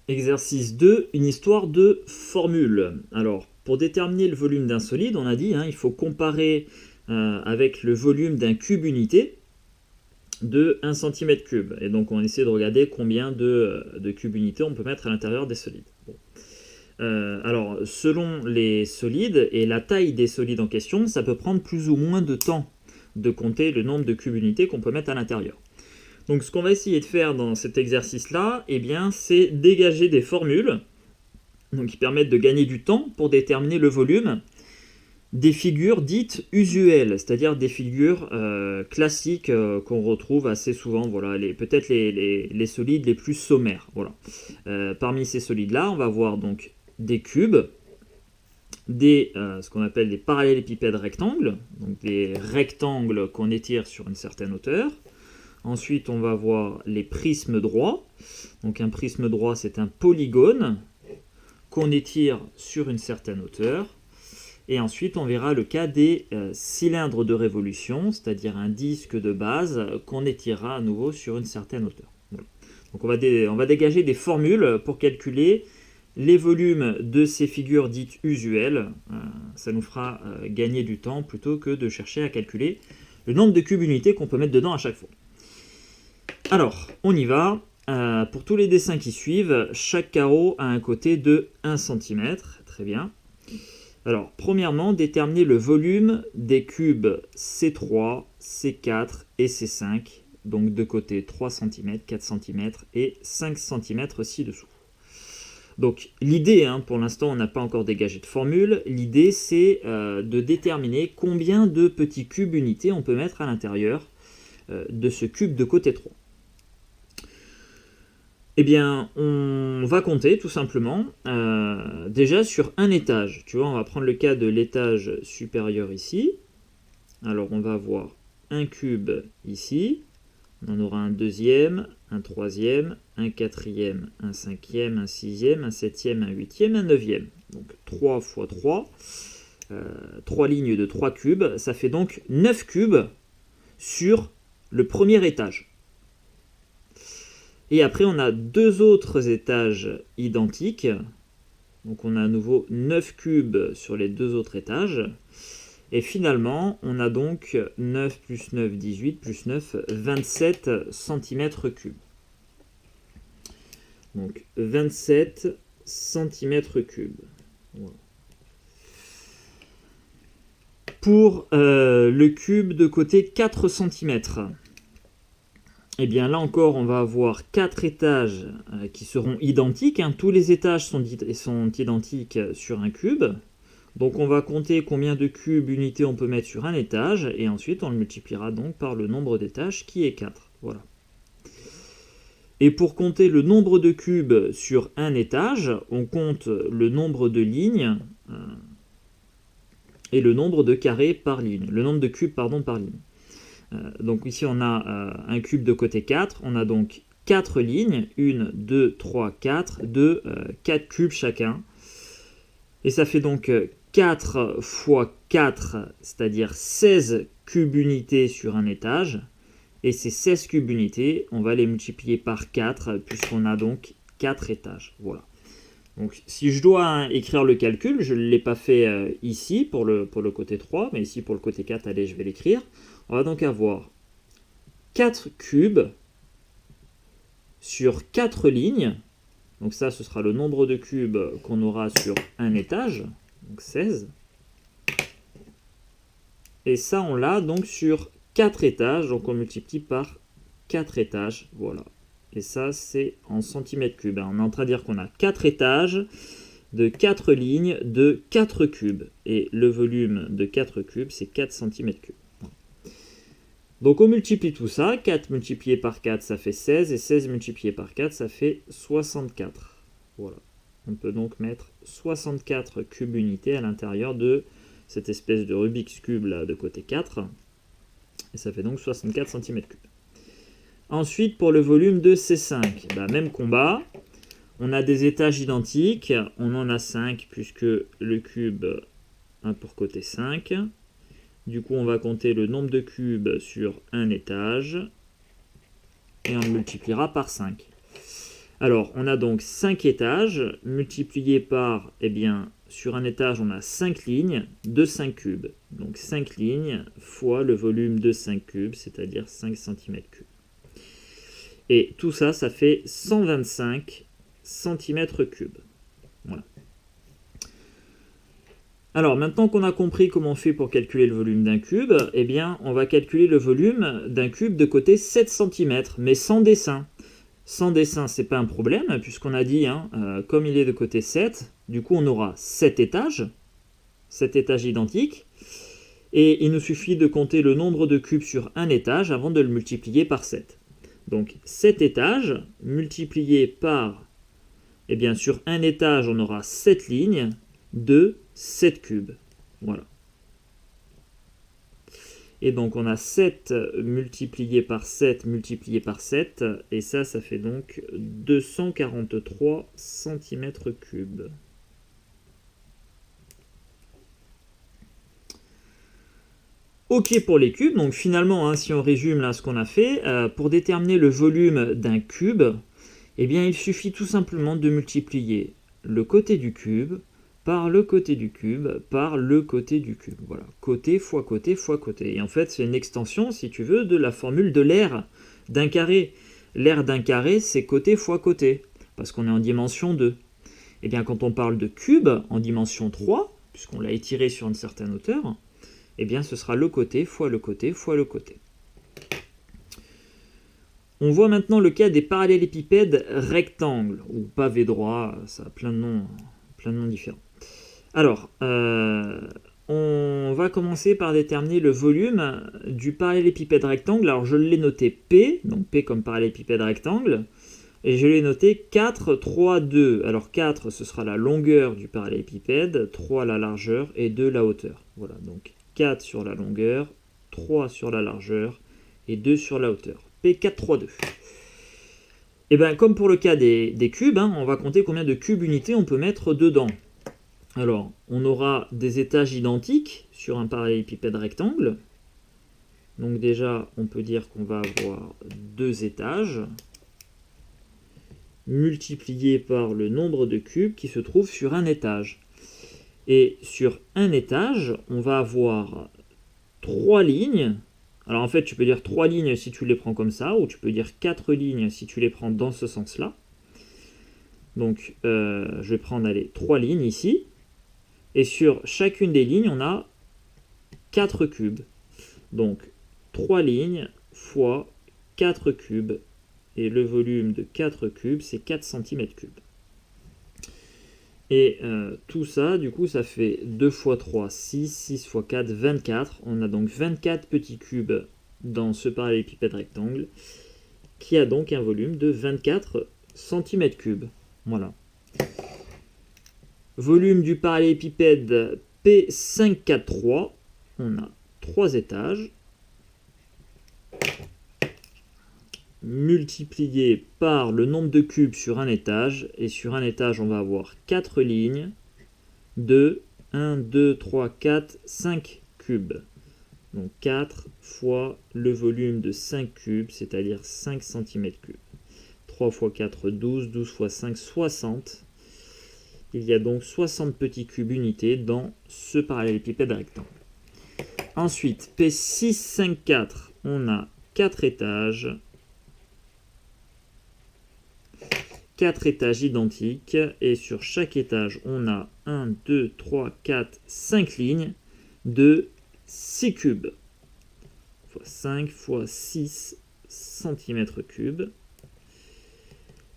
Exercice 2, une histoire de formule. Alors, pour déterminer le volume d'un solide, on a dit, il faut comparer avec le volume d'un cube unité de 1 cm3. Et donc, on essaie de regarder combien de cubes unités on peut mettre à l'intérieur des solides. Bon. Alors, selon les solides et la taille des solides en question, ça peut prendre plus ou moins de temps de compter le nombre de cubes unités qu'on peut mettre à l'intérieur. Donc ce qu'on va essayer de faire dans cet exercice-là, c'est dégager des formules donc, qui permettent de gagner du temps pour déterminer le volume des figures dites usuelles, c'est-à-dire des figures classiques qu'on retrouve assez souvent, voilà, peut-être les solides les plus sommaires. Voilà. Parmi ces solides-là, on va voir donc des cubes, ce qu'on appelle des parallélépipèdes rectangles, donc des rectangles qu'on étire sur une certaine hauteur. Ensuite, on va voir les prismes droits. Donc un prisme droit, c'est un polygone qu'on étire sur une certaine hauteur. Et ensuite, on verra le cas des cylindres de révolution, c'est-à-dire un disque de base qu'on étirera à nouveau sur une certaine hauteur. Voilà. Donc on va dégager des formules pour calculer les volumes de ces figures dites usuelles. Ça nous fera gagner du temps plutôt que de chercher à calculer le nombre de cubes unités qu'on peut mettre dedans à chaque fois. Alors, on y va. Pour tous les dessins qui suivent, chaque carreau a un côté de 1 cm. Très bien. Alors, premièrement, déterminer le volume des cubes C3, C4 et C5. Donc, de côté 3 cm, 4 cm et 5 cm ci-dessous. Donc, l'idée, pour l'instant, on n'a pas encore dégagé de formule. L'idée, c'est de déterminer combien de petits cubes unités on peut mettre à l'intérieur de ce cube de côté 3. Eh bien, on va compter tout simplement déjà sur un étage. Tu vois, on va prendre le cas de l'étage supérieur ici. Alors, on va avoir un cube ici. On en aura un deuxième, un troisième, un quatrième, un cinquième, un sixième, un septième, un huitième, un neuvième. Donc 3 fois 3. 3 lignes de 3 cubes. Ça fait donc 9 cubes sur le premier étage. Et après, on a deux autres étages identiques. Donc on a à nouveau 9 cubes sur les deux autres étages. Et finalement, on a donc 9 plus 9, 18, plus 9, 27 cm3. Donc 27 cm3. Voilà. Pour le cube de côté 4 cm, eh bien là encore, on va avoir 4 étages qui seront identiques. Tous les étages sont identiques sur un cube. Donc on va compter combien de cubes unités on peut mettre sur un étage, et ensuite on le multipliera donc par le nombre d'étages qui est 4. Voilà. Et pour compter le nombre de cubes sur un étage, on compte le nombre de lignes et le nombre de carrés par ligne. Le nombre de cubes, par ligne. Donc ici on a un cube de côté 4, on a donc 4 lignes, 1, 2, 3, 4, de 4 cubes chacun. Et ça fait donc 4 fois 4, c'est-à-dire 16 cubes unités sur un étage. Et ces 16 cubes unités, on va les multiplier par 4, puisqu'on a donc 4 étages. Voilà. Donc si je dois écrire le calcul, je ne l'ai pas fait ici pour le côté 3, mais ici pour le côté 4, allez, je vais l'écrire. On va donc avoir 4 cubes sur 4 lignes. Donc ça, ce sera le nombre de cubes qu'on aura sur un étage, donc 16. Et ça, on l'a donc sur 4 étages, donc on multiplie par 4 étages, voilà. Et ça, c'est en centimètres cubes. On est en train de dire qu'on a 4 étages de 4 lignes de 4 cubes. Et le volume de 4 cubes, c'est 4 cm3. Donc on multiplie tout ça. 4 multiplié par 4, ça fait 16. Et 16 multiplié par 4, ça fait 64. Voilà. On peut donc mettre 64 cubes unités à l'intérieur de cette espèce de Rubik's Cube là, de côté 4. Et ça fait donc 64 cm3. Ensuite, pour le volume de C5, même combat. On a des étages identiques. On en a 5 puisque le cube a pour côté 5. Du coup, on va compter le nombre de cubes sur un étage. Et on le multipliera par 5. Alors, on a donc 5 étages, multiplié par, eh bien, sur un étage, on a 5 lignes de 5 cubes. Donc 5 lignes fois le volume de 5 cubes, c'est-à-dire 5 cm3. Et tout ça, ça fait 125 cm3. Voilà. Alors, maintenant qu'on a compris comment on fait pour calculer le volume d'un cube, eh bien, on va calculer le volume d'un cube de côté 7 cm, mais sans dessin. Sans dessin, c'est pas un problème, puisqu'on a dit, comme il est de côté 7, du coup, on aura 7 étages identiques, et il nous suffit de compter le nombre de cubes sur un étage avant de le multiplier par 7. Donc, 7 étages multipliés par, eh bien, sur un étage, on aura 7 lignes de 7 cubes. Voilà. Et donc on a 7 multiplié par 7 multiplié par 7, et ça fait donc 243 cm3. Ok pour les cubes, donc finalement, si on résume là ce qu'on a fait, pour déterminer le volume d'un cube, eh bien il suffit tout simplement de multiplier le côté du cube par le côté du cube, par le côté du cube. Voilà, côté fois côté fois côté. Et en fait, c'est une extension, si tu veux, de la formule de l'aire d'un carré. L'aire d'un carré, c'est côté fois côté, parce qu'on est en dimension 2. Et bien, quand on parle de cube en dimension 3, puisqu'on l'a étiré sur une certaine hauteur, eh bien, ce sera le côté fois le côté fois le côté. On voit maintenant le cas des parallélépipèdes rectangles, ou pavés droits, ça a plein de noms différents. Alors, on va commencer par déterminer le volume du parallélépipède rectangle. Alors, je l'ai noté P, donc P comme parallélépipède rectangle, et je l'ai noté 4, 3, 2. Alors, 4, ce sera la longueur du parallélépipède, 3 la largeur et 2 la hauteur. Voilà, donc 4 sur la longueur, 3 sur la largeur et 2 sur la hauteur. P, 4, 3, 2. Et bien, comme pour le cas des cubes, on va compter combien de cubes unités on peut mettre dedans. Alors, on aura des étages identiques sur un parallélépipède rectangle. Donc déjà, on peut dire qu'on va avoir 2 étages multipliés par le nombre de cubes qui se trouvent sur un étage. Et sur un étage, on va avoir 3 lignes. Alors en fait, tu peux dire 3 lignes si tu les prends comme ça, ou tu peux dire 4 lignes si tu les prends dans ce sens-là. Donc, je vais prendre 3 lignes ici. Et sur chacune des lignes, on a 4 cubes. Donc, 3 lignes fois 4 cubes. Et le volume de 4 cubes, c'est 4 cm3. Et tout ça, du coup, ça fait 2 fois 3, 6, 6 fois 4, 24. On a donc 24 petits cubes dans ce parallélépipède rectangle, qui a donc un volume de 24 cm3. Voilà. Volume du parallélépipède P543, on a 3 étages, multiplié par le nombre de cubes sur un étage, et sur un étage on va avoir 4 lignes de 1, 2, 3, 4, 5 cubes. Donc 4 fois le volume de 5 cubes, c'est-à-dire 5 cm3. 3 fois 4, 12, 12 fois 5, 60. Il y a donc 60 petits cubes unités dans ce parallélépipède rectangle. Ensuite, P654, on a 4 étages. 4 étages identiques. Et sur chaque étage, on a 1, 2, 3, 4, 5 lignes de 6 cubes. Fois 5 fois 6 cm3.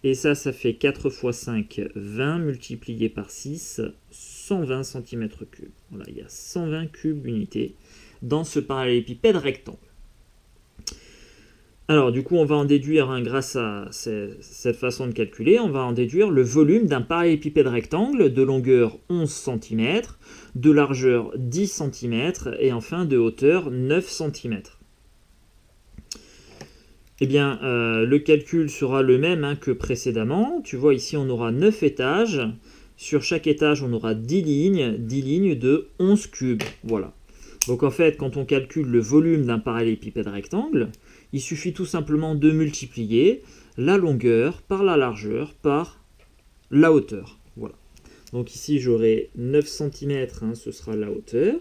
Et ça fait 4 fois 5, 20, multiplié par 6, 120 cm3. Voilà, il y a 120 cubes unités dans ce parallélépipède rectangle. Alors, du coup, on va en déduire, grâce à cette façon de calculer, on va en déduire le volume d'un parallélépipède rectangle de longueur 11 cm, de largeur 10 cm et enfin de hauteur 9 cm. Eh bien, le calcul sera le même que précédemment. Tu vois, ici, on aura 9 étages. Sur chaque étage, on aura 10 lignes de 11 cubes. Voilà. Donc, en fait, quand on calcule le volume d'un parallélépipède rectangle, il suffit tout simplement de multiplier la longueur par la largeur par la hauteur. Voilà. Donc ici j'aurai 9 cm, hein, ce sera la hauteur,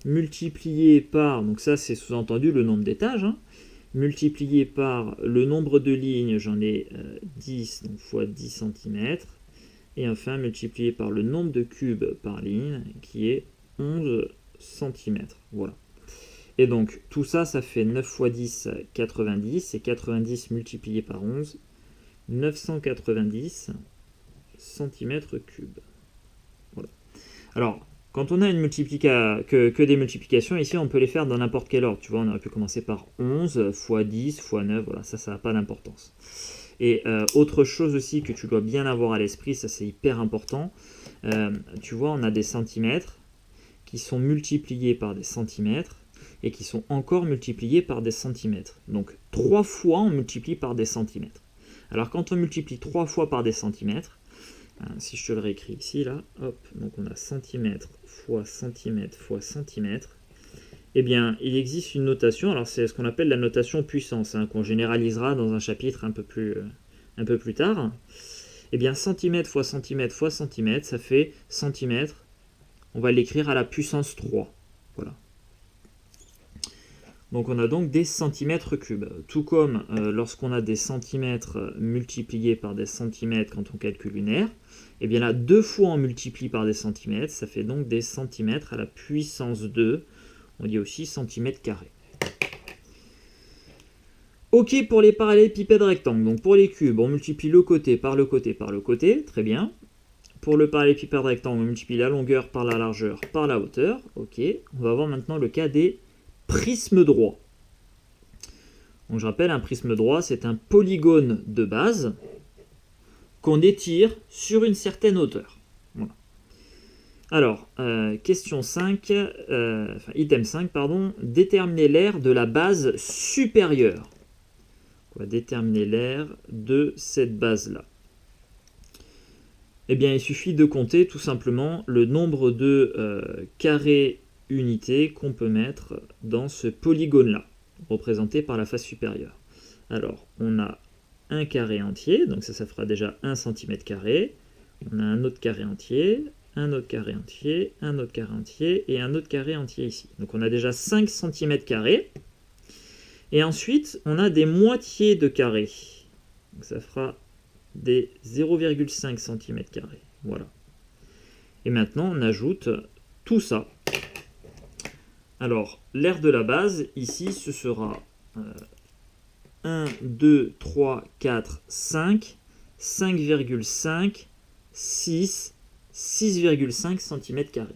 multiplié par, donc ça c'est sous-entendu le nombre d'étages, hein, multiplié par le nombre de lignes, j'en ai 10, donc fois 10 cm, et enfin multiplié par le nombre de cubes par ligne, qui est 11 cm. Voilà. Et donc tout ça, ça fait 9 fois 10, 90, et 90 multiplié par 11, 990 cm3. Voilà. Alors, quand on a que des multiplications, ici on peut les faire dans n'importe quel ordre. Tu vois, on aurait pu commencer par 11 fois 10 fois 9, voilà, ça n'a pas d'importance. Et autre chose aussi que tu dois bien avoir à l'esprit, ça c'est hyper important, tu vois, on a des centimètres qui sont multipliés par des centimètres et qui sont encore multipliés par des centimètres. Donc 3 fois on multiplie par des centimètres. Alors quand on multiplie 3 fois par des centimètres, si je te le réécris ici, là, hop, donc on a centimètre fois centimètre fois centimètre, eh bien, il existe une notation, alors c'est ce qu'on appelle la notation puissance, hein, qu'on généralisera dans un chapitre un peu plus tard. Eh bien, centimètre fois centimètre fois centimètre, ça fait centimètre, on va l'écrire à la puissance 3. Voilà. Donc on a donc des centimètres cubes. Tout comme lorsqu'on a des centimètres multipliés par des centimètres quand on calcule une aire, et bien là, 2 fois on multiplie par des centimètres, ça fait donc des centimètres à la puissance 2. On dit aussi centimètres carrés. Ok pour les parallélépipèdes rectangles. Donc pour les cubes, on multiplie le côté par le côté par le côté. Très bien. Pour le parallélépipède rectangle, on multiplie la longueur par la largeur par la hauteur. Ok. On va voir maintenant le cas des prismes droits. Donc je rappelle, un prisme droit, c'est un polygone de base qu'on étire sur une certaine hauteur. Voilà. Alors, question 5, item 5, pardon, déterminer l'aire de la base supérieure. On va déterminer l'aire de cette base-là. Eh bien, il suffit de compter tout simplement le nombre de carrés unités qu'on peut mettre dans ce polygone-là, représenté par la face supérieure. Alors, on a un carré entier, donc ça fera déjà 1 cm². On a un autre carré entier, un autre carré entier, un autre carré entier et un autre carré entier ici. Donc on a déjà 5 cm². Et ensuite, on a des moitiés de carrés. Donc ça fera des 0,5 cm². Voilà. Et maintenant, on ajoute tout ça. Alors, l'aire de la base, ici, ce sera 1, 2, 3, 4, 5, 5,5, 6, 6,5 cm².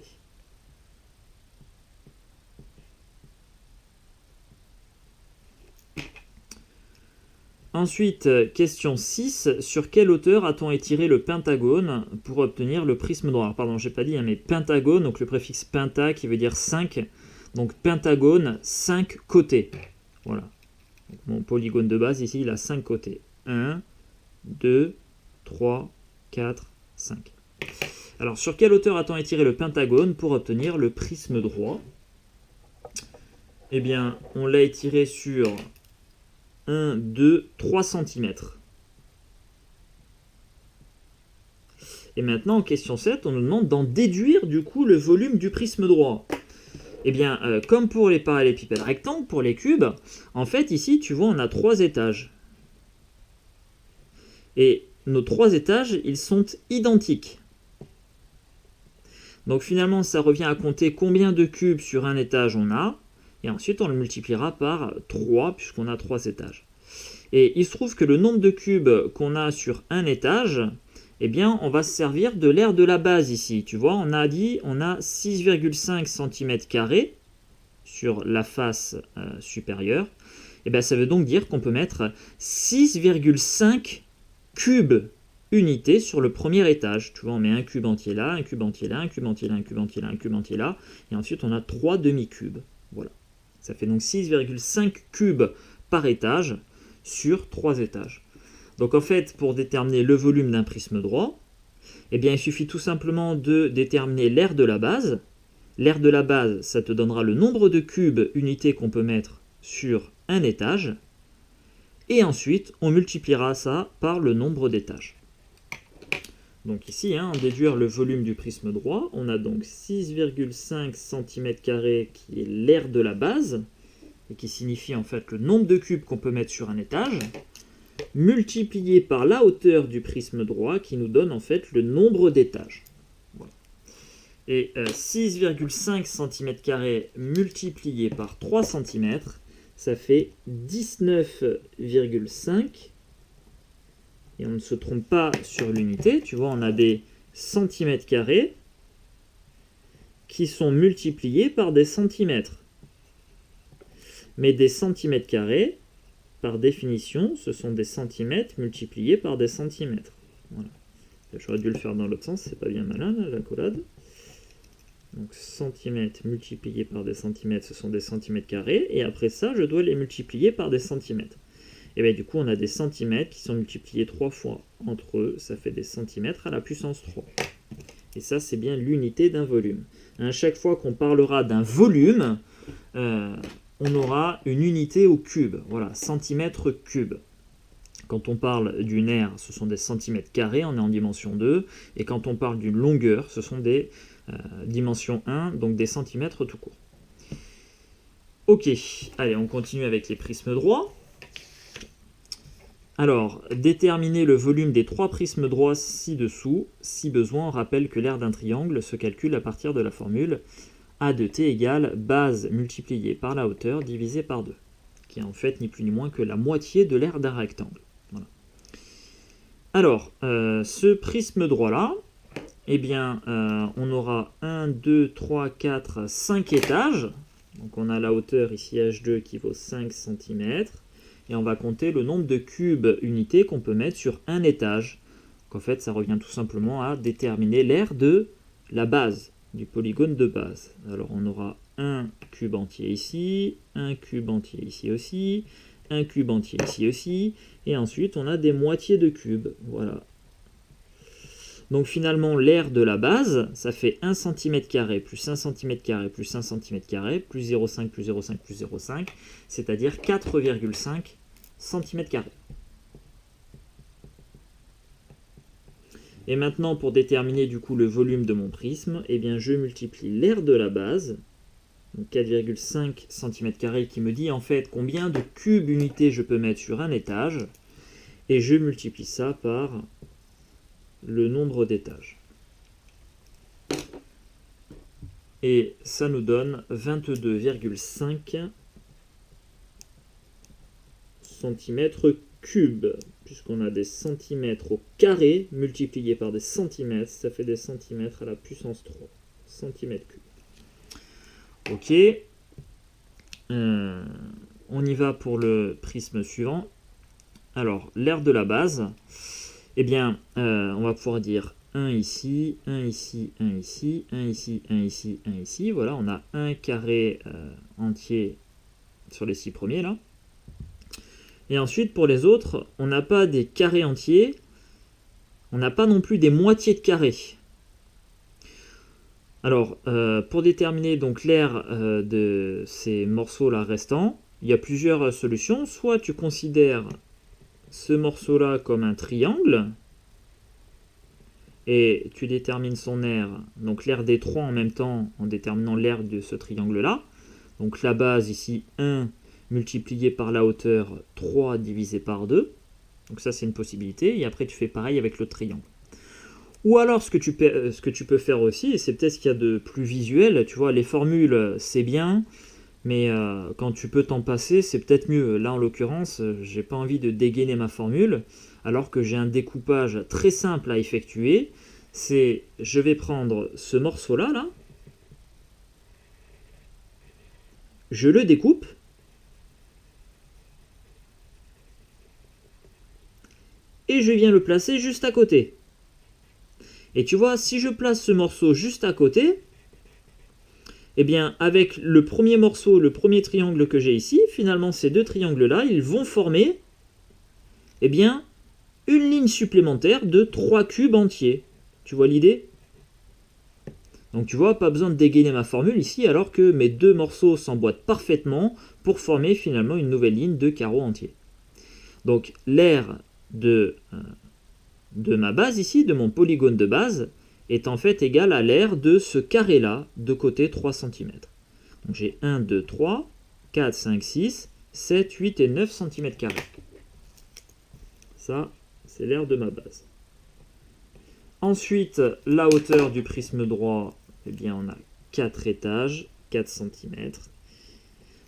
Ensuite, question 6. Sur quelle hauteur a-t-on étiré le pentagone pour obtenir le prisme droit? Alors, pardon, j'ai pas dit, hein, mais pentagone, donc le préfixe penta qui veut dire 5. Donc pentagone, 5 côtés. Voilà. Donc, mon polygone de base ici, il a 5 côtés. 1, 2, 3, 4, 5. Alors, sur quelle hauteur a-t-on étiré le pentagone pour obtenir le prisme droit? Eh bien, on l'a étiré sur 1, 2, 3 cm. Et maintenant, en question 7, on nous demande d'en déduire du coup le volume du prisme droit. Eh bien, comme pour les parallélépipèdes rectangles, pour les cubes, en fait, ici, tu vois, on a 3 étages. Et nos 3 étages, ils sont identiques. Donc finalement, ça revient à compter combien de cubes sur un étage on a. Et ensuite, on le multipliera par 3, puisqu'on a 3 étages. Et il se trouve que le nombre de cubes qu'on a sur un étage, eh bien, on va se servir de l'aire de la base ici. Tu vois, on a dit, on a 6,5 cm² sur la face supérieure. Et bien, ça veut donc dire qu'on peut mettre 6,5 cubes unités sur le premier étage. Tu vois, on met un cube entier là, un cube entier là, un cube entier là, un cube entier là, un cube entier là. Et ensuite, on a 3 demi-cubes. Voilà. Ça fait donc 6,5 cubes par étage sur 3 étages. Donc en fait, pour déterminer le volume d'un prisme droit, eh bien, il suffit tout simplement de déterminer l'aire de la base. L'aire de la base, ça te donnera le nombre de cubes unités qu'on peut mettre sur un étage. Et ensuite, on multipliera ça par le nombre d'étages. Donc ici, en déduire le volume du prisme droit, on a donc 6,5 cm² qui est l'aire de la base, et qui signifie en fait le nombre de cubes qu'on peut mettre sur un étage, multiplié par la hauteur du prisme droit, qui nous donne en fait le nombre d'étages. Voilà. Et 6,5 cm² multiplié par 3 cm, ça fait 19,5. Et on ne se trompe pas sur l'unité, tu vois, on a des centimètres carrés qui sont multipliés par des centimètres. Mais des centimètres carrés, par définition, ce sont des centimètres multipliés par des centimètres. Voilà. J'aurais dû le faire dans l'autre sens, c'est pas bien malin, là, la collade. Donc centimètres multipliés par des centimètres, ce sont des centimètres carrés. Et après ça, je dois les multiplier par des centimètres. Et bien du coup, on a des centimètres qui sont multipliés 3 fois entre eux. Ça fait des centimètres à la puissance 3. Et ça, c'est bien l'unité d'un volume. À chaque fois qu'on parlera d'un volume, on aura une unité au cube. Voilà, centimètre cube. Quand on parle d'une aire, ce sont des centimètres carrés, on est en dimension 2. Et quand on parle d'une longueur, ce sont des dimensions 1, donc des centimètres tout court. Ok, allez, on continue avec les prismes droits. Alors, déterminer le volume des 3 prismes droits ci-dessous. Si besoin, on rappelle que l'aire d'un triangle se calcule à partir de la formule A de t égale base multipliée par la hauteur divisée par 2, qui est en fait ni plus ni moins que la moitié de l'aire d'un rectangle. Voilà. Alors, ce prisme droit-là, eh bien, on aura 1, 2, 3, 4, 5 étages. Donc on a la hauteur ici H2 qui vaut 5 cm. Et on va compter le nombre de cubes unités qu'on peut mettre sur un étage. Donc en fait, ça revient tout simplement à déterminer l'aire de la base, du polygone de base. Alors on aura un cube entier ici, un cube entier ici aussi, un cube entier ici aussi, et ensuite on a des moitiés de cubes. Voilà. Donc finalement, l'aire de la base, ça fait 1 cm² plus 1 cm² plus 1 cm², plus 0,5 plus 0,5 plus 0,5, c'est-à-dire 4,5 cm². Et maintenant, pour déterminer du coup le volume de mon prisme, eh bien, je multiplie l'aire de la base, donc 4,5 cm² qui me dit en fait combien de cubes unités je peux mettre sur un étage, et je multiplie ça par le nombre d'étages. Et ça nous donne 22,5 cm3, puisqu'on a des centimètres au carré multipliés par des centimètres, ça fait des centimètres à la puissance 3 cm3. Ok, on y va pour le prisme suivant. Alors, l'aire de la base, eh bien, on va pouvoir dire 1 ici, 1 ici, 1 ici, 1 ici, 1 ici, 1 ici. Voilà, on a un carré entier sur les 6 premiers, là. Et ensuite, pour les autres, on n'a pas des carrés entiers, on n'a pas non plus des moitiés de carrés. Alors, pour déterminer donc l'aire de ces morceaux-là restants, il y a plusieurs solutions. Soit tu considères ce morceau-là comme un triangle, et tu détermines son aire, donc l'aire des 3 en même temps, en déterminant l'aire de ce triangle-là. Donc la base ici, 1 multiplié par la hauteur, 3 divisé par 2. Donc ça, c'est une possibilité. Et après, tu fais pareil avec le triangle. Ou alors, ce que tu peux faire aussi, et c'est peut-être ce qu'il y a de plus visuel, tu vois, les formules, c'est bien, mais quand tu peux t'en passer, c'est peut-être mieux. Là, en l'occurrence, j'ai pas envie de dégainer ma formule, alors que j'ai un découpage très simple à effectuer. C'est, je vais prendre ce morceau-là, là, je le découpe, et je viens le placer juste à côté. Et tu vois, si je place ce morceau juste à côté, eh bien, avec le premier morceau, le premier triangle que j'ai ici, finalement, ces deux triangles-là, ils vont former, eh bien, une ligne supplémentaire de 3 cubes entiers. Tu vois l'idée? Donc tu vois, pas besoin de dégainer ma formule ici, alors que mes deux morceaux s'emboîtent parfaitement pour former finalement une nouvelle ligne de carreaux entiers. Donc l'aire de ma base ici, de mon polygone de base, est en fait égal à l'aire de ce carré-là, de côté 3 cm. Donc j'ai 1, 2, 3, 4, 5, 6, 7, 8 et 9 cm². Ça, c'est l'aire de ma base. Ensuite, la hauteur du prisme droit, eh bien, on a 4 étages, 4 cm.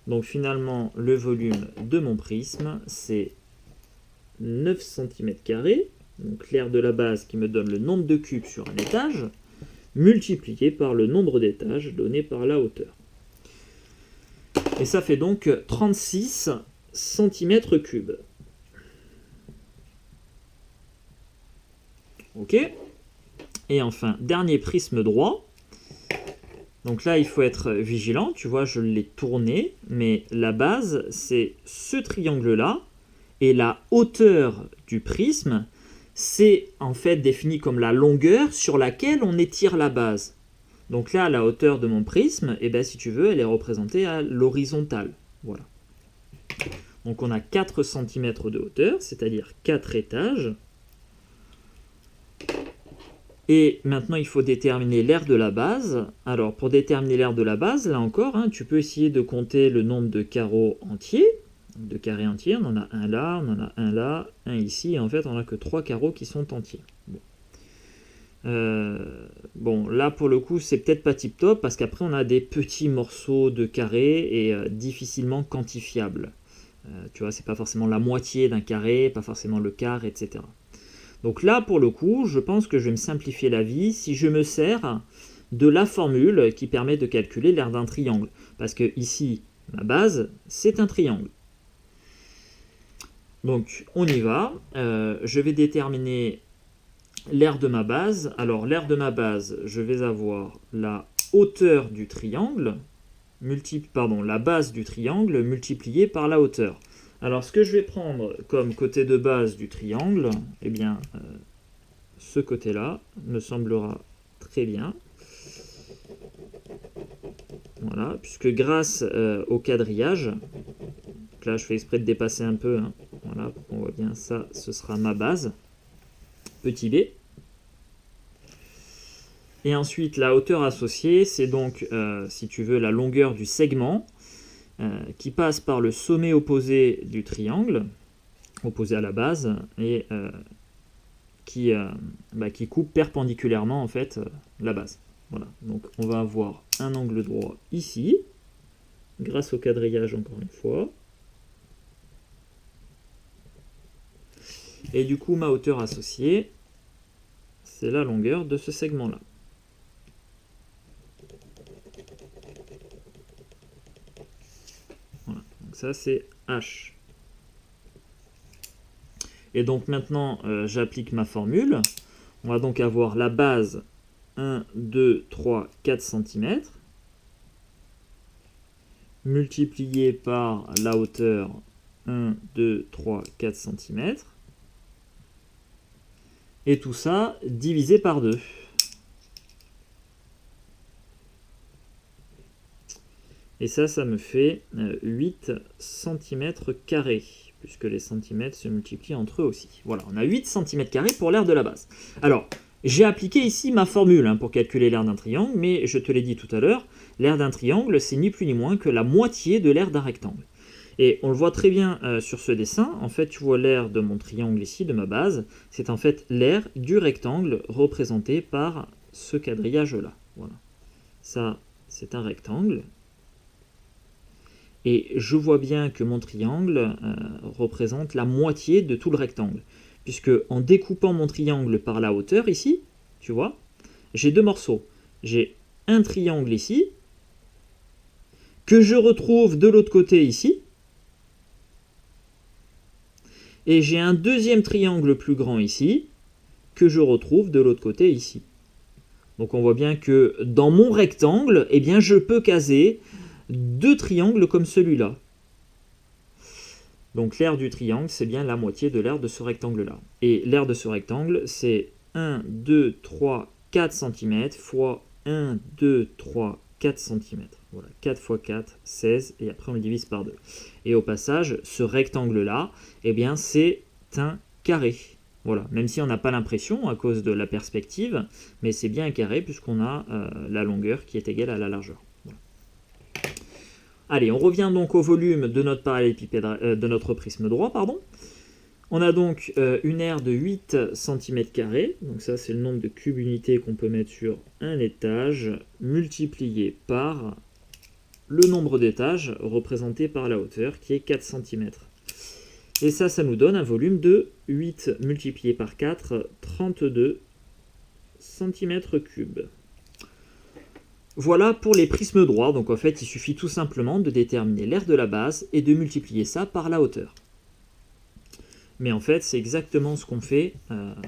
Donc finalement, le volume de mon prisme, c'est 9 cm². Donc l'aire de la base qui me donne le nombre de cubes sur un étage, multiplié par le nombre d'étages donné par la hauteur. Et ça fait donc 36 cm3. Ok. Et enfin, dernier prisme droit. Donc là, il faut être vigilant. Tu vois, je l'ai tourné, mais la base, c'est ce triangle-là. Et la hauteur du prisme, c'est en fait défini comme la longueur sur laquelle on étire la base. Donc là, la hauteur de mon prisme, eh bien, si tu veux, elle est représentée à l'horizontale. Voilà. Donc on a 4 cm de hauteur, c'est-à-dire 4 étages. Et maintenant, il faut déterminer l'aire de la base. Alors, pour déterminer l'aire de la base, là encore, hein, tu peux essayer de compter le nombre de carreaux entiers. De carrés entiers, on en a un là, on en a un là, un ici, et en fait on n'a que 3 carreaux qui sont entiers. Bon, là pour le coup c'est peut-être pas tip top, parce qu'après on a des petits morceaux de carrés et difficilement quantifiables. Tu vois, c'est pas forcément la moitié d'un carré, pas forcément le quart, etc. Donc là pour le coup, je pense que je vais me simplifier la vie si je me sers de la formule qui permet de calculer l'aire d'un triangle. Parce que ici, ma base, c'est un triangle. Donc on y va, je vais déterminer l'aire de ma base. Alors l'aire de ma base, je vais avoir la hauteur du triangle, la base du triangle multipliée par la hauteur. Alors ce que je vais prendre comme côté de base du triangle, eh bien ce côté-là me semblera très bien. Voilà, puisque grâce au quadrillage, donc là je fais exprès de dépasser un peu, hein, voilà, pour qu'on voit bien ça, ce sera ma base, petit b. Et ensuite la hauteur associée, c'est donc, si tu veux, la longueur du segment qui passe par le sommet opposé du triangle, opposé à la base, et qui coupe perpendiculairement en fait la base. Voilà, donc on va avoir un angle droit ici, grâce au quadrillage encore une fois. Et du coup, ma hauteur associée, c'est la longueur de ce segment-là. Voilà, donc ça c'est H. Et donc maintenant, j'applique ma formule. On va donc avoir la base 1, 2, 3, 4 cm, multiplié par la hauteur 1, 2, 3, 4 cm, et tout ça divisé par 2. Et ça me fait 8 cm², puisque les centimètres se multiplient entre eux aussi. Voilà, on a 8 cm² pour l'aire de la base. Alors, j'ai appliqué ici ma formule pour calculer l'aire d'un triangle, mais je te l'ai dit tout à l'heure, l'aire d'un triangle, c'est ni plus ni moins que la moitié de l'aire d'un rectangle. Et on le voit très bien sur ce dessin, en fait tu vois l'aire de mon triangle ici, de ma base, c'est en fait l'aire du rectangle représenté par ce quadrillage-là. Voilà. Ça, c'est un rectangle. Et je vois bien que mon triangle représente la moitié de tout le rectangle. Puisque en découpant mon triangle par la hauteur ici, tu vois, j'ai deux morceaux. J'ai un triangle ici, que je retrouve de l'autre côté ici, et j'ai un deuxième triangle plus grand ici, que je retrouve de l'autre côté ici. Donc on voit bien que dans mon rectangle, eh bien, je peux caser deux triangles comme celui-là. Donc l'aire du triangle, c'est bien la moitié de l'aire de ce rectangle-là. Et l'aire de ce rectangle, c'est 1, 2, 3, 4 cm fois 1, 2, 3, 4 cm. Voilà, 4 fois 4, 16, et après on le divise par 2. Et au passage, ce rectangle-là, eh bien c'est un carré. Voilà, même si on n'a pas l'impression à cause de la perspective, mais c'est bien un carré puisqu'on a la longueur qui est égale à la largeur. Voilà. Allez, on revient donc au volume de notre parallélépipède, de notre prisme droit, pardon. On a donc une aire de 8 cm², donc ça c'est le nombre de cubes unités qu'on peut mettre sur un étage, multiplié par le nombre d'étages représenté par la hauteur qui est 4 cm. Et ça nous donne un volume de 8 multiplié par 4, 32 cm3. Voilà pour les prismes droits. Donc en fait, il suffit tout simplement de déterminer l'aire de la base et de multiplier ça par la hauteur. Mais en fait, c'est exactement ce qu'on fait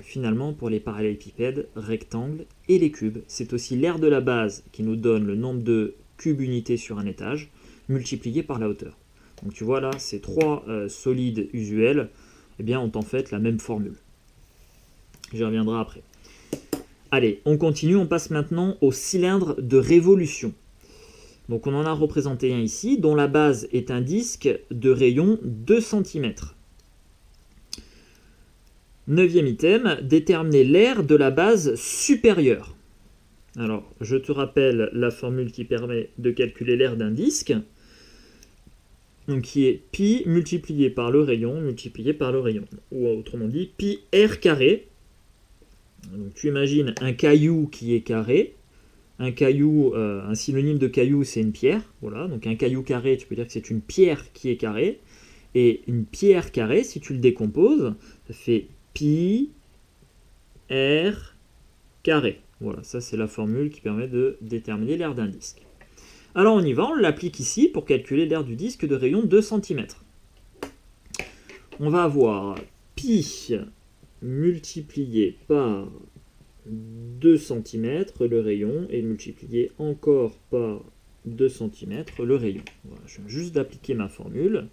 finalement pour les parallélépipèdes, rectangles et les cubes. C'est aussi l'aire de la base qui nous donne le nombre de cubes unités sur un étage, multiplié par la hauteur. Donc tu vois là, ces trois solides usuels eh bien, ont en fait la même formule. J'y reviendrai après. Allez, on continue, on passe maintenant au cylindre de révolution. Donc on en a représenté un ici, dont la base est un disque de rayon 2 cm. 9e item, déterminer l'aire de la base supérieure. Alors, je te rappelle la formule qui permet de calculer l'aire d'un disque, donc qui est pi multiplié par le rayon, multiplié par le rayon, ou autrement dit, pi r carré. Donc, tu imagines un caillou qui est carré, un caillou, un synonyme de caillou, c'est une pierre, voilà, donc un caillou carré, tu peux dire que c'est une pierre qui est carrée, et une pierre carrée, si tu le décomposes, ça fait pi r carré. Voilà, ça c'est la formule qui permet de déterminer l'aire d'un disque. Alors on y va, on l'applique ici pour calculer l'aire du disque de rayon 2 cm. On va avoir pi multiplié par 2 cm le rayon et multiplié encore par 2 cm le rayon. Voilà, je viens juste d'appliquer ma formule.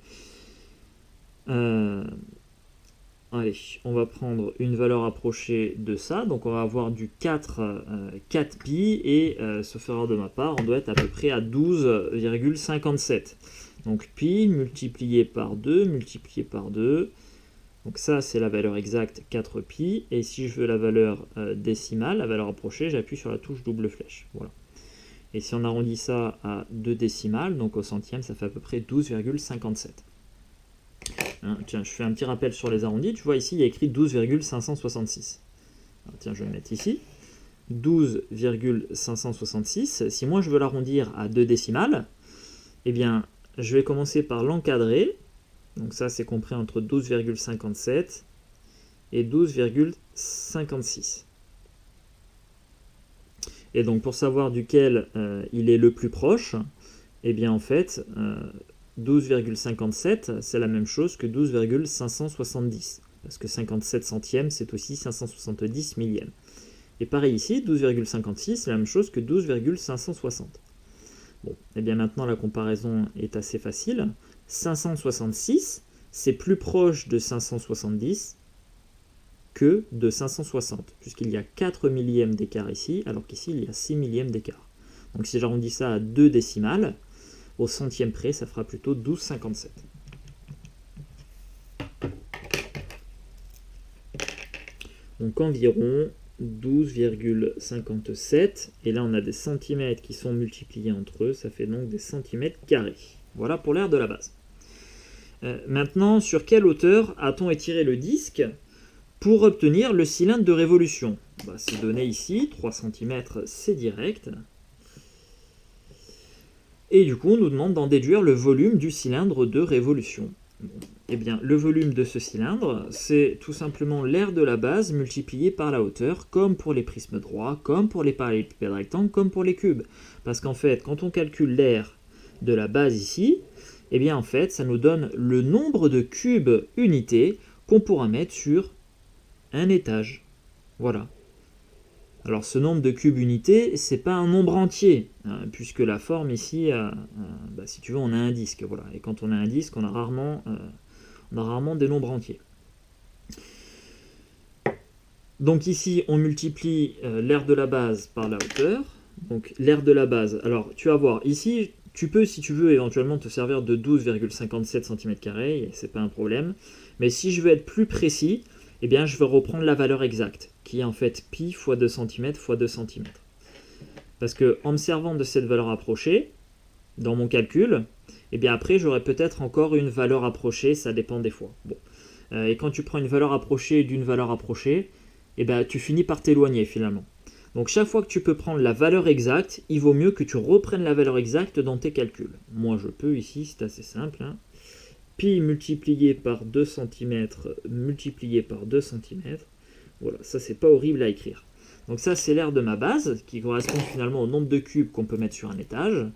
Allez, on va prendre une valeur approchée de ça. Donc on va avoir du 4 pi et, sauf erreur de ma part, on doit être à peu près à 12,57. Donc pi multiplié par 2, multiplié par 2. Donc ça, c'est la valeur exacte 4 pi. Et si je veux la valeur décimale, la valeur approchée, j'appuie sur la touche double flèche. Voilà. Et si on arrondit ça à 2 décimales, donc au centième, ça fait à peu près 12,57. Hein, tiens, je fais un petit rappel sur les arrondis. Tu vois ici, il y a écrit 12,566. Alors, tiens, je vais le mettre ici. 12,566. Si moi je veux l'arrondir à 2 décimales, eh bien, je vais commencer par l'encadrer. Donc ça, c'est compris entre 12,57 et 12,56. Et donc, pour savoir duquel il est le plus proche, eh bien, en fait, 12,57, c'est la même chose que 12,570. Parce que 57 centièmes, c'est aussi 570 millièmes. Et pareil ici, 12,56, c'est la même chose que 12,560. Bon, et bien maintenant, la comparaison est assez facile. 566, c'est plus proche de 570 que de 560, puisqu'il y a 4 millièmes d'écart ici, alors qu'ici, il y a 6 millièmes d'écart. Donc si j'arrondis ça à 2 décimales, au centième près, ça fera plutôt 12,57. Donc environ 12,57. Et là, on a des centimètres qui sont multipliés entre eux. Ça fait donc des centimètres carrés. Voilà pour l'aire de la base. Maintenant, sur quelle hauteur a-t-on étiré le disque pour obtenir le cylindre de révolution? C'est donné ici. 3 cm, c'est direct. Et du coup, on nous demande d'en déduire le volume du cylindre de révolution. Eh bien, le volume de ce cylindre, c'est tout simplement l'aire de la base multipliée par la hauteur, comme pour les prismes droits, comme pour les parallélépipèdes rectangles, comme pour les cubes. Parce qu'en fait, quand on calcule l'aire de la base ici, eh bien, en fait, ça nous donne le nombre de cubes unités qu'on pourra mettre sur un étage. Voilà. Alors ce nombre de cubes unités, c'est pas un nombre entier, puisque la forme ici, si tu veux, on a un disque, voilà. Et quand on a un disque, on a rarement des nombres entiers. Donc ici, on multiplie l'aire de la base par la hauteur. Donc l'aire de la base, alors tu vas voir, ici, tu peux, si tu veux, éventuellement te servir de 12,57 cm², c'est pas un problème. Mais si je veux être plus précis, eh bien, je vais reprendre la valeur exacte, qui est en fait pi fois 2 cm fois 2 cm. Parce que en me servant de cette valeur approchée, dans mon calcul, eh bien après, j'aurai peut-être encore une valeur approchée, ça dépend des fois. Bon. Et quand tu prends une valeur approchée d'une valeur approchée, eh bien, tu finis par t'éloigner finalement. Donc chaque fois que tu peux prendre la valeur exacte, il vaut mieux que tu reprennes la valeur exacte dans tes calculs. Moi je peux ici, c'est assez simple. Hein. Pi multiplié par 2 cm multiplié par 2 cm. Voilà, ça c'est pas horrible à écrire. Donc ça c'est l'aire de ma base, qui correspond finalement au nombre de cubes qu'on peut mettre sur un étage.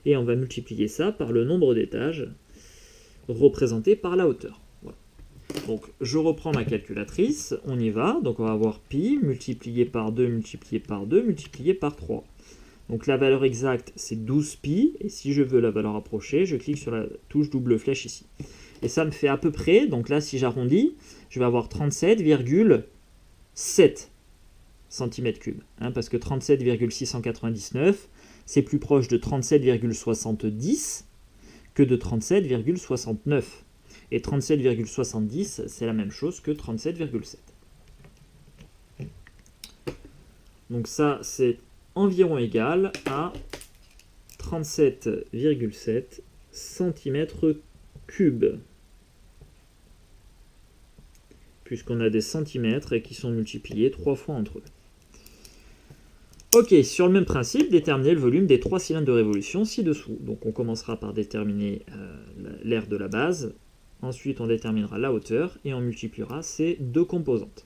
Et on va multiplier ça par le nombre d'étages représenté par la hauteur. Voilà. Donc je reprends ma calculatrice, on y va. Donc on va avoir pi multiplié par 2 multiplié par 2 multiplié par 3. Donc la valeur exacte c'est 12 pi, et si je veux la valeur approchée, je clique sur la touche double flèche ici. Et ça me fait à peu près, donc là si j'arrondis, je vais avoir 37,7 cm3, hein, parce que 37,699, c'est plus proche de 37,70 que de 37,69. Et 37,70, c'est la même chose que 37,7. Donc ça, c'est environ égal à 37,7 cm3. Puisqu'on a des centimètres et qui sont multipliés 3 fois entre eux. Ok, sur le même principe, déterminer le volume des 3 cylindres de révolution ci-dessous. Donc on commencera par déterminer l'aire de la base, ensuite on déterminera la hauteur et on multipliera ces deux composantes.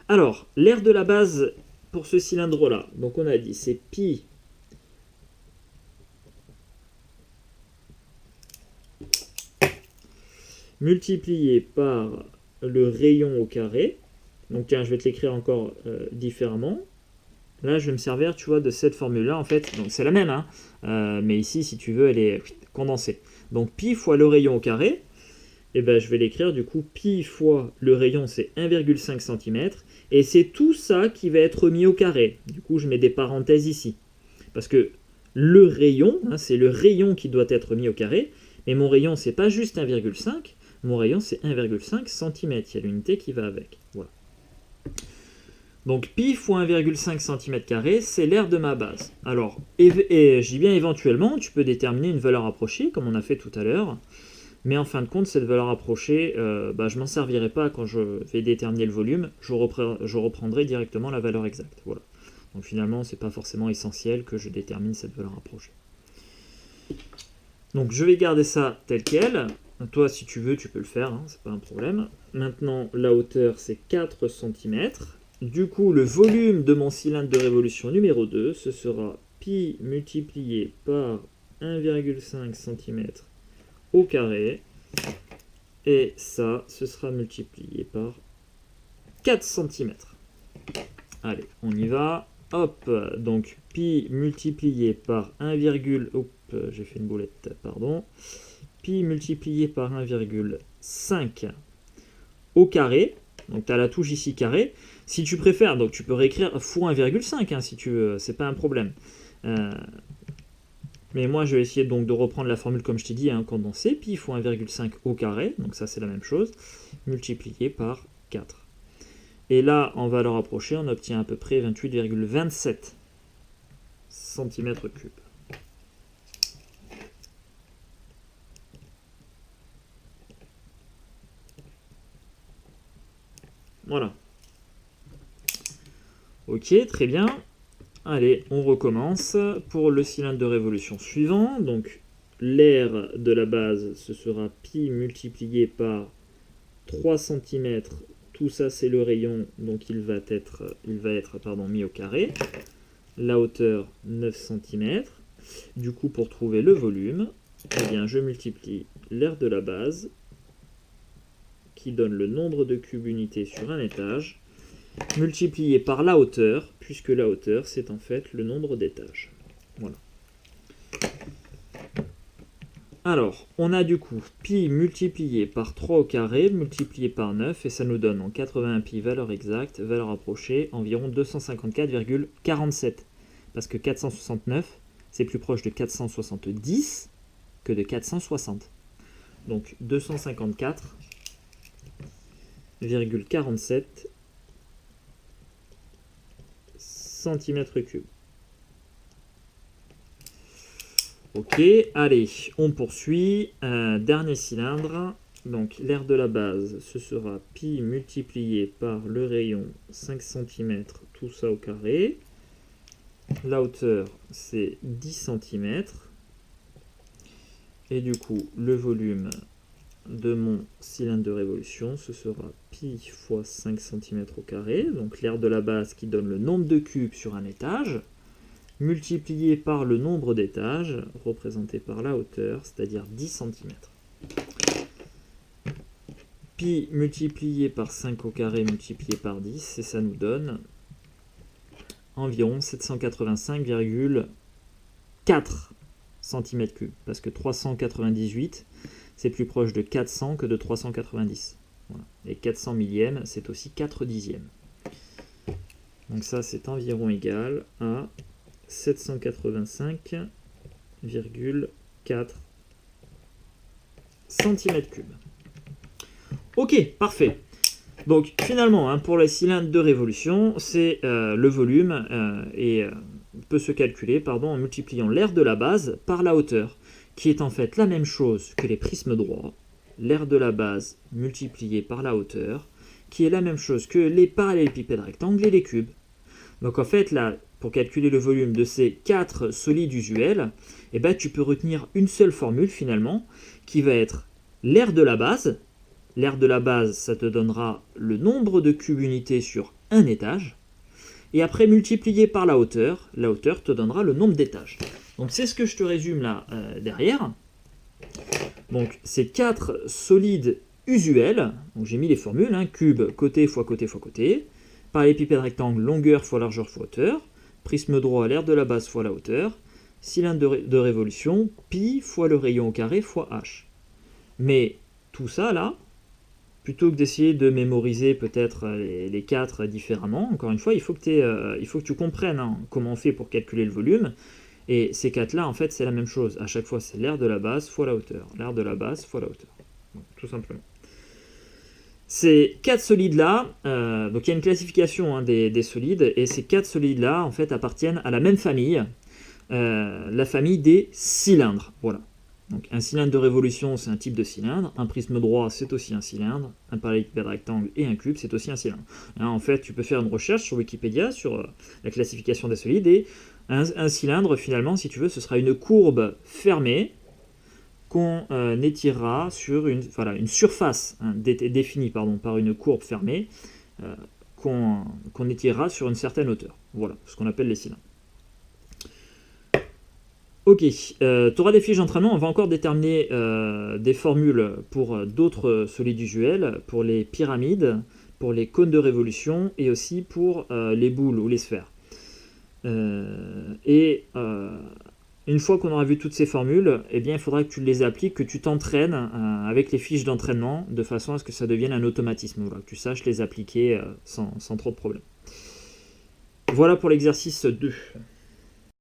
Alors, l'aire de la base pour ce cylindre-là, donc on a dit c'est pi multiplié par le rayon au carré. Donc tiens, je vais te l'écrire encore différemment. Là, je vais me servir, tu vois, de cette formule-là, en fait. Donc, c'est la même, hein. Mais ici, si tu veux, elle est condensée. Donc, pi fois le rayon au carré, et ben, je vais l'écrire, du coup, pi fois le rayon, c'est 1,5 cm. Et c'est tout ça qui va être mis au carré. Du coup, je mets des parenthèses ici. Parce que le rayon, hein, c'est le rayon qui doit être mis au carré. Mais mon rayon, c'est pas juste 1,5. Mon rayon, c'est 1,5 cm. Il y a l'unité qui va avec. Voilà. Donc pi fois 1,5 cm², c'est l'aire de ma base. Alors, et je dis bien éventuellement, tu peux déterminer une valeur approchée, comme on a fait tout à l'heure. Mais en fin de compte, cette valeur approchée, je ne m'en servirai pas quand je vais déterminer le volume. Je reprendrai directement la valeur exacte. Voilà. Donc finalement, ce n'est pas forcément essentiel que je détermine cette valeur approchée. Donc je vais garder ça tel quel. Toi, si tu veux, tu peux le faire, hein, c'est pas un problème. Maintenant, la hauteur, c'est 4 cm. Du coup, le volume de mon cylindre de révolution numéro 2, ce sera pi multiplié par 1,5 cm au carré. Et ça, ce sera multiplié par 4 cm. Allez, on y va. Hop, donc pi multiplié par 1, hop, j'ai fait une boulette, pardon. Pi multiplié par 1,5 au carré. Donc tu as la touche ici carré. Si tu préfères, donc tu peux réécrire fois 1,5 hein, si tu veux, c'est pas un problème. Mais moi je vais essayer donc de reprendre la formule comme je t'ai dit, hein, condensée, pi fois 1,5 au carré, donc ça c'est la même chose, multiplié par 4. Et là, en valeur approchée, on obtient à peu près 28,27 cm3. Voilà. Ok, très bien. Allez, on recommence pour le cylindre de révolution suivant. Donc, l'aire de la base, ce sera pi multiplié par 3 cm. Tout ça, c'est le rayon, donc il va être mis au carré. La hauteur, 9 cm. Du coup, pour trouver le volume, eh bien, je multiplie l'aire de la base, qui donne le nombre de cubes unités sur un étage, multiplié par la hauteur, puisque la hauteur, c'est en fait le nombre d'étages. Voilà. Alors, on a du coup pi multiplié par 3 au carré, multiplié par 9, et ça nous donne en 80 pi valeur exacte, valeur approchée, environ 254,47. Parce que 469, c'est plus proche de 470 que de 460. Donc 254,47 cm3. Ok, allez, on poursuit. Dernier cylindre. Donc l'aire de la base, ce sera pi multiplié par le rayon 5 cm, tout ça au carré. La hauteur, c'est 10 cm. Et du coup, le volume de mon cylindre de révolution, ce sera pi fois 5 cm au carré. Donc l'aire de la base qui donne le nombre de cubes sur un étage, multiplié par le nombre d'étages, représenté par la hauteur, c'est-à-dire 10 cm. Pi multiplié par 5 au carré multiplié par 10, et ça nous donne environ 785,4 cm3, parce que 398, c'est plus proche de 400 que de 390. Voilà. Et 400 millièmes, c'est aussi 4 dixièmes. Donc ça, c'est environ égal à 785,4 cm3. Ok, parfait. Donc finalement, pour les cylindres de révolution, c'est le volume peut se calculer en multipliant l'aire de la base par la hauteur, qui est en fait la même chose que les prismes droits. L'aire de la base multipliée par la hauteur, qui est la même chose que les parallélépipèdes rectangles et les cubes. Donc en fait, là, pour calculer le volume de ces 4 solides usuels, tu peux retenir une seule formule finalement, qui va être l'aire de la base. L'aire de la base, ça te donnera le nombre de cubes unités sur un étage. Et après, multiplié par la hauteur te donnera le nombre d'étages. Donc c'est ce que je te résume là derrière. Donc ces 4 solides usuels, donc j'ai mis les formules, cube, côté fois côté fois côté, parallélépipède rectangle, longueur fois largeur fois hauteur, prisme droit, l'aire de la base fois la hauteur, cylindre de révolution, pi fois le rayon au carré fois h. Mais tout ça là, plutôt que d'essayer de mémoriser peut-être les 4 différemment, encore une fois, il faut que tu comprennes comment on fait pour calculer le volume. Et ces 4-là, en fait, c'est la même chose. À chaque fois, c'est l'aire de la base fois la hauteur. L'aire de la base fois la hauteur. Donc, tout simplement. Ces 4 solides-là, donc il y a une classification des solides, et ces 4 solides-là, en fait, appartiennent à la même famille, la famille des cylindres. Voilà. Donc un cylindre de révolution, c'est un type de cylindre. Un prisme droit, c'est aussi un cylindre. Un parallélépipède rectangle et un cube, c'est aussi un cylindre. En fait, tu peux faire une recherche sur Wikipédia sur la classification des solides. Et un cylindre, finalement, si tu veux, ce sera une courbe fermée qu'on étirera sur une surface définie par une courbe fermée qu'on étirera sur une certaine hauteur. Voilà ce qu'on appelle les cylindres. Ok, tu auras des fiches d'entraînement, on va encore déterminer des formules pour d'autres solides usuels, pour les pyramides, pour les cônes de révolution et aussi pour les boules ou les sphères. Une fois qu'on aura vu toutes ces formules, il faudra que tu les appliques, que tu t'entraînes avec les fiches d'entraînement de façon à ce que ça devienne un automatisme, voilà, que tu saches les appliquer sans trop de problèmes. Voilà pour l'exercice 2.